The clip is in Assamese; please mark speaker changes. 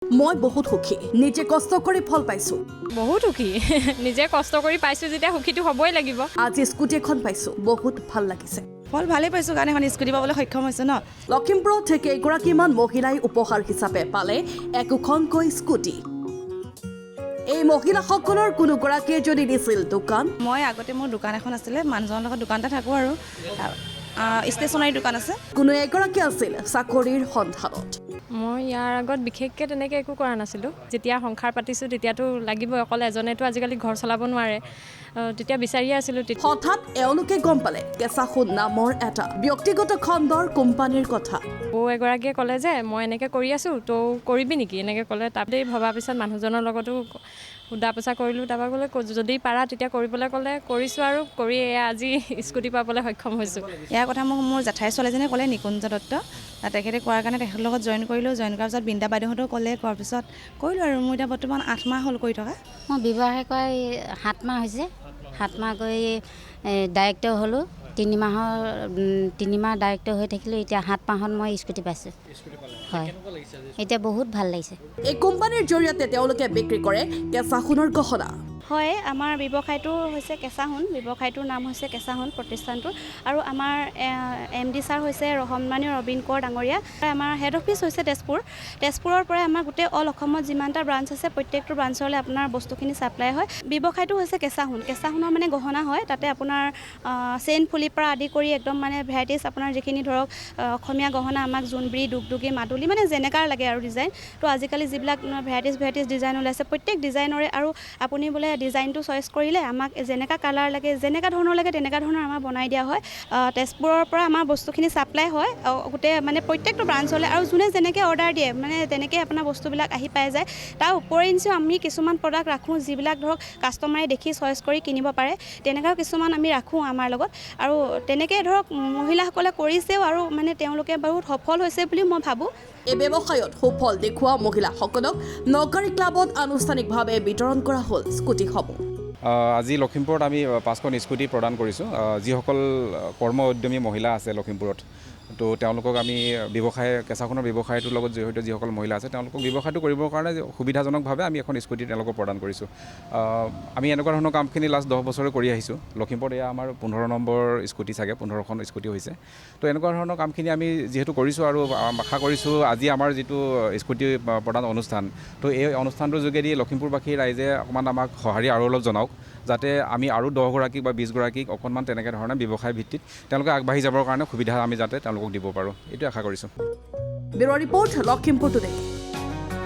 Speaker 1: মই বহুত সুখী নিজে কষ্ট কৰি ফল পাইছো
Speaker 2: বহুত সুখী নিজে কষ্ট কৰি পাইছো যেতিয়া সুখীটো হ'বই লাগিব
Speaker 1: আজি স্কুটি এখন পাইছো বহুত ভাল লাগিছে
Speaker 3: ফল ভালে পাইছো কাৰণ এখন স্কুটি পাবলৈ সক্ষম হৈছে ন
Speaker 1: লখিমপুৰত থেকে এগৰাকীমান মহিলাই উপহাৰ হিচাপে পালে একোখনকৈ স্কুটি এই মহিলাসকলৰ কোনো গৰাকীয়ে যদি দিছিল দোকান
Speaker 3: মই আগতে মোৰ দোকান এখন আছিলে মানুহজনৰ লগত দোকানতে থাকোঁ আৰু ষ্টেচনাৰী দোকান আছে
Speaker 1: কোনো এগৰাকী আছিল চাকৰিৰ সন্ধানত
Speaker 2: মই ইয়াৰ আগত বিশেষকৈ তেনেকৈ একো কৰা নাছিলোঁ যেতিয়া সংসাৰ পাতিছোঁ তেতিয়াতো লাগিবই অকল এজনেতো আজিকালি ঘৰ চলাব নোৱাৰে তেতিয়া বিচাৰিয়ে আছিলোঁ
Speaker 1: হঠাৎ এওঁলোকে গম পালে কেঁচা সোণ নামৰ এটা ব্যক্তিগত খণ্ডৰ কোম্পানীৰ কথা
Speaker 2: বৌ এগৰাকীয়ে ক'লে যে মই এনেকৈ কৰি আছোঁ তৌ কৰিবি নেকি এনেকৈ ক'লে তাতেই ভবাৰ পিছত মানুহজনৰ লগতো সোধা পোছা কৰিলোঁ তাৰপৰা ক'লে যদি পাৰা তেতিয়া কৰিবলৈ ক'লে কৰিছোঁ আৰু কৰি এয়া আজি স্কুটি পাবলৈ সক্ষম হৈছোঁ
Speaker 3: ইয়াৰ কথা মোক মোৰ জেঠাই ছোৱালীজনীয়ে ক'লে নিকুঞ্জ দত্ত তেখেতে কোৱাৰ কাৰণে তেখেতৰ লগত জইন কৰিলোঁ জইন কৰাৰ পিছত বৃন্দা বাইদেউহঁতেও ক'লে কোৱাৰ পিছত কৰিলোঁ আৰু মোৰ এতিয়া বৰ্তমান 8 মাহ হ'ল কৰি থকা
Speaker 4: মই ব্যৱসায় কৰা 7 মাহ হৈছে 7 মাহ কৰি ডাইৰেক্টৰ হ'লোঁ 3 মাহ ডাইৰেক্টৰ হৈ থাকিলোঁ এতিয়া 7 মাহত মই স্কুটি পাইছোঁ হয় এতিয়া বহুত ভাল লাগিছে
Speaker 1: এই কোম্পানীৰ জৰিয়তে তেওঁলোকে বিক্ৰী কৰে কেঁচা সোণৰ গহনা
Speaker 5: হয় আমাৰ ব্যৱসায়টো হৈছে কেঁচা সোণ ব্যৱসায়টোৰ নাম হৈছে কেঁচা সোণ প্ৰতিষ্ঠানটোৰ আৰু আমাৰ MD ছাৰ হৈছে ৰহমানী ৰবীন কোঁৱৰ ডাঙৰীয়া আমাৰ হেড অফিচ হৈছে তেজপুৰৰ পৰাই আমাৰ গোটেই অল অসমত যিমানটা ব্ৰাঞ্চ আছে প্ৰত্যেকটো ব্ৰাঞ্চলৈ আপোনাৰ বস্তুখিনি ছাপ্লাই হয় ব্যৱসায়টো হৈছে কেঁচা সোণৰ মানে গহনা হয় তাতে আপোনাৰ চেইন ফুলিৰ পৰা আদি কৰি একদম মানে ভেৰাইটিজ আপোনাৰ যিখিনি ধৰক অসমীয়া গহনা আমাক জোনবিৰি দুগদুগী মাদুলি মানে যেনেকাৰ লাগে আৰু ডিজাইন তো আজিকালি যিবিলাক ভেৰাইটিজ ডিজাইন ওলাইছে প্ৰত্যেক ডিজাইনৰে আৰু আপুনি বোলে ডিজাইনটো চইচ কৰিলে আমাক যেনেকা কালাৰ লাগে যেনেকা ধৰণৰ লাগে তেনেকা ধৰণৰ আমাৰ বনাই দিয়া হয় তেজপুৰৰ পৰা আমাৰ বস্তুখিনি ছাপ্লাই হয় গোটেই মানে প্ৰত্যেকটো ব্ৰাঞ্চলৈ আৰু যোনে যেনেকৈ অৰ্ডাৰ দিয়ে মানে তেনেকৈ আপোনাৰ বস্তুবিলাক আহি পাই যায় তাৰ উপৰিঞ্চিও আমি কিছুমান প্ৰডাক্ট ৰাখোঁ যিবিলাক ধৰক কাষ্টমাৰে দেখি চইচ কৰি কিনিব পাৰে তেনেকুৱাও কিছুমান আমি ৰাখোঁ আমাৰ লগত আৰু তেনেকৈ ধৰক মহিলাসকলে কৰিছেও আৰু মানে তেওঁলোকে বহুত সফল হৈছে বুলি মই ভাবোঁ
Speaker 1: এই ব্যৱসায়ত সুফল দেখুওৱা মহিলাসকলক নকাৰী ক্লাবত আনুষ্ঠানিকভাৱে বিতৰণ কৰা হ'ল স্কুটিসমূহ
Speaker 6: আজি লখিমপুৰত আমি 5খন স্কুটি প্ৰদান কৰিছোঁ যিসকল কৰ্ম উদ্যমী মহিলা আছে লখিমপুৰত তো তেওঁলোকক আমি কেঁচা সোণৰ ব্যৱসায়টোৰ লগত জড়িত যিসকল মহিলা আছে তেওঁলোকক ব্যৱসায়টো কৰিবৰ কাৰণে সুবিধাজনকভাৱে আমি এখন স্কুটি তেওঁলোকক প্ৰদান কৰিছোঁ আমি এনেকুৱা ধৰণৰ কামখিনি লাষ্ট 10 বছৰে কৰি আহিছোঁ লখিমপুৰত এয়া আমাৰ 15 নম্বৰ স্কুটি চাগে 15খন স্কুটি হৈছে তো এনেকুৱা ধৰণৰ কামখিনি আমি যিহেতু কৰিছোঁ আৰু আশা কৰিছোঁ আজি আমাৰ যিটো স্কুটি প্ৰদান অনুষ্ঠান তো এই অনুষ্ঠানটোৰ যোগেদি লখিমপুৰবাসী ৰাইজে অকণমান আমাক সঁহাৰি আৰু অলপ জনাওক যাতে আমি আৰু 10 গৰাকীক বা 20 গৰাকীক অকণমান তেনেকৈ ধৰণে ব্যৱসায় ভিত্তিত তেওঁলোকে আগবাঢ়ি যাবৰ কাৰণে সুবিধা আমি যাতে তেওঁলোকক দিব পাৰোঁ এইটো আশা কৰিছোঁ
Speaker 1: ব্যুৰ ৰিপৰ্ট লখিমপুৰ টুডে